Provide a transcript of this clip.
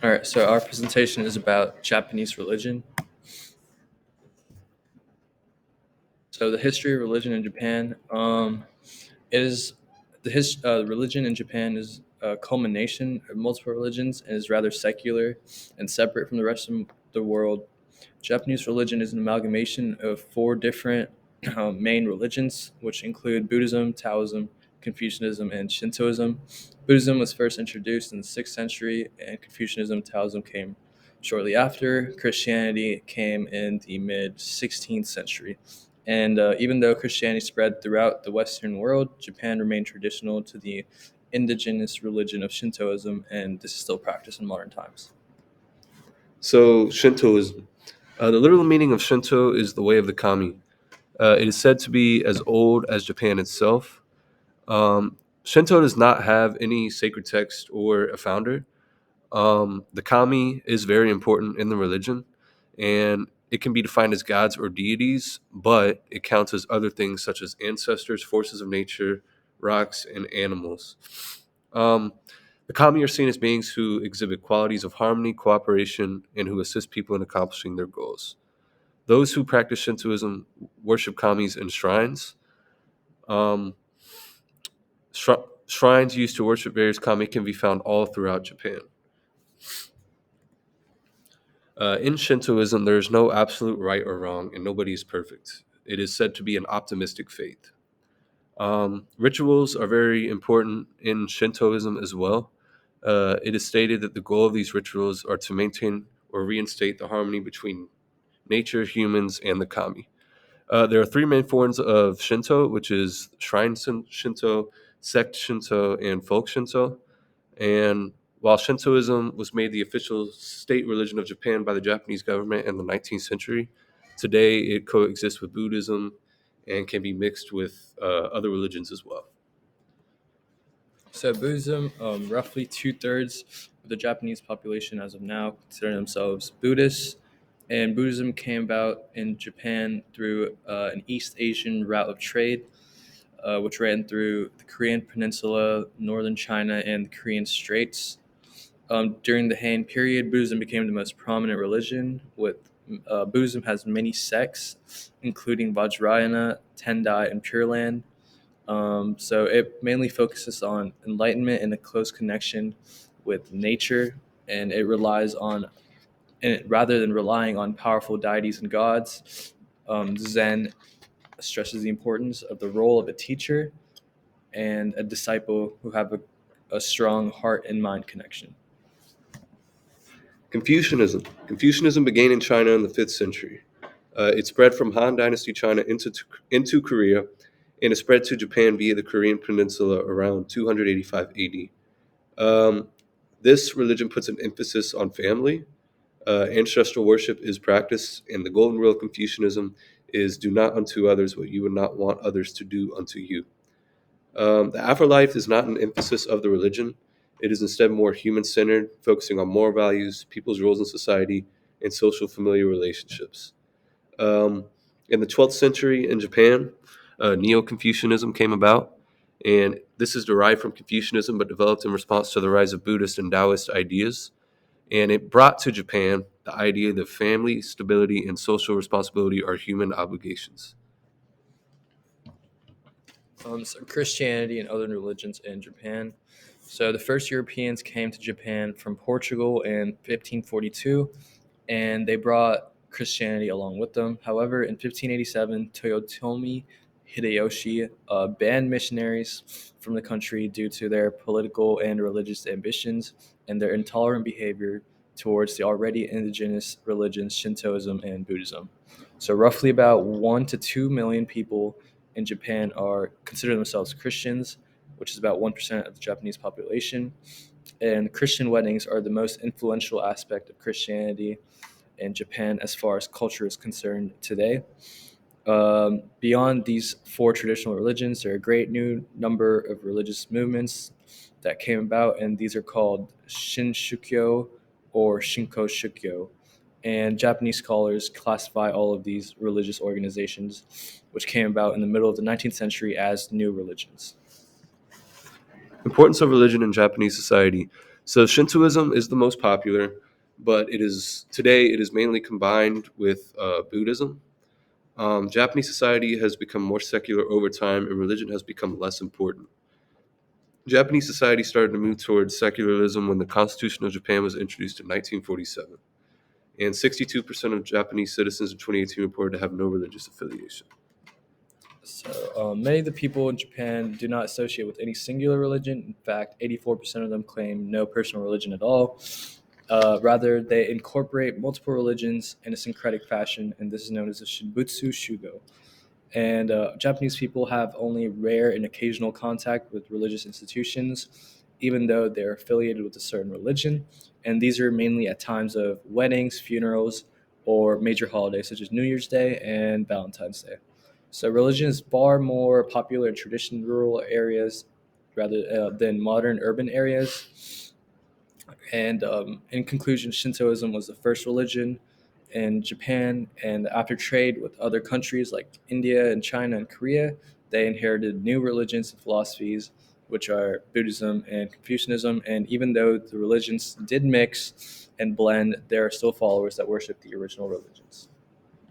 All right, so our presentation is about Japanese religion. So the history of religion in Japan. It is religion in Japan is a culmination of multiple religions and is rather secular and separate from the rest of the world. Japanese religion is an amalgamation of four different main religions, which include Buddhism, Taoism, Confucianism, and Shintoism. Buddhism was first introduced in the 6th century, and Confucianism, Taoism came shortly after. Christianity came in the mid 16th century. And even though Christianity spread throughout the Western world, Japan remained traditional to the indigenous religion of Shintoism, and this is still practiced in modern times. So, Shintoism. The literal meaning of Shinto is the way of the kami. It is said to be as old as Japan itself. Shinto does not have any sacred text or a founder. The kami is very important in the religion, and it can be defined as gods or deities, but it counts as other things such as ancestors, forces of nature, rocks, and animals. Um, the kami are seen as beings who exhibit qualities of harmony, cooperation, and who assist people in accomplishing their goals. Those who practice Shintoism worship kamis in shrines. Um, Shrines used to worship various kami can be found all throughout Japan. In Shintoism, there is no absolute right or wrong, and nobody is perfect. It is said to be an optimistic faith. Rituals are very important in Shintoism as well. It is stated that the goal of these rituals are to maintain or reinstate the harmony between nature, humans, and the kami. There are three main forms of Shinto, which is Shrine Shinto, Sect Shinto, and Folk Shinto. And while Shintoism was made the official state religion of Japan by the Japanese government in the 19th century, today it coexists with Buddhism and can be mixed with other religions as well. So Buddhism, roughly two-thirds of the Japanese population as of now consider themselves Buddhists, and Buddhism came about in Japan through an East Asian route of trade, which ran through the Korean Peninsula, northern China, and the Korean Straits. During the Han period, Buddhism became the most prominent religion. With Buddhism has many sects, including Vajrayana, Tendai, and Pure Land. So it mainly focuses on enlightenment and a close connection with nature, and it relies on, and rather than relying on powerful deities and gods, Zen stresses the importance of the role of a teacher and a disciple who have a strong heart and mind connection. Confucianism. Confucianism began in China in the 5th century. It spread from Han Dynasty China into Korea, and it spread to Japan via the Korean Peninsula around 285 AD. Um, this religion puts an emphasis on family. Ancestral worship is practiced, and the golden rule of Confucianism is do not unto others what you would not want others to do unto you. The afterlife is not an emphasis of the religion. It is instead more human centered, focusing on moral values, people's roles in society, and social familiar relationships. Um, in the 12th century in Japan, Neo Confucianism came about, and this is derived from Confucianism but developed in response to the rise of Buddhist and Taoist ideas. And it brought to Japan the idea that family, stability, and social responsibility are human obligations. So Christianity and other religions in Japan. So the first Europeans came to Japan from Portugal in 1542, and they brought Christianity along with them. However, in 1587, Toyotomi Hideyoshi banned missionaries from the country due to their political and religious ambitions and their intolerant behavior towards the already indigenous religions Shintoism and Buddhism. So, roughly about 1 to 2 million people in Japan are consider themselves Christians, which is about 1% of the Japanese population. And Christian weddings are the most influential aspect of Christianity in Japan as far as culture is concerned today. Beyond these four traditional religions, there are a great new number of religious movements that came about, and these are called Shinshukyo or Shinko Shukyo. And Japanese scholars classify all of these religious organizations, which came about in the middle of the 19th century, as new religions. Importance of religion in Japanese society. So Shintoism is the most popular, but it is mainly combined with Buddhism. Japanese society has become more secular over time, and religion has become less important. Japanese society started to move towards secularism when the Constitution of Japan was introduced in 1947, and 62% of Japanese citizens in 2018 reported to have no religious affiliation. So, many of the people in Japan do not associate with any singular religion. In fact, 84% of them claim no personal religion at all. Rather, they incorporate multiple religions in a syncretic fashion, and this is known as the Shinbutsu Shugo. And Japanese people have only rare and occasional contact with religious institutions, even though they're affiliated with a certain religion. And these are mainly at times of weddings, funerals, or major holidays such as New Year's Day and Valentine's Day. So religion is far more popular in traditional rural areas rather than modern urban areas. And in conclusion, Shintoism was the first religion in Japan, and after trade with other countries like India and China and Korea, they inherited new religions and philosophies, which are Buddhism and Confucianism. And even though the religions did mix and blend, there are still followers that worship the original religions.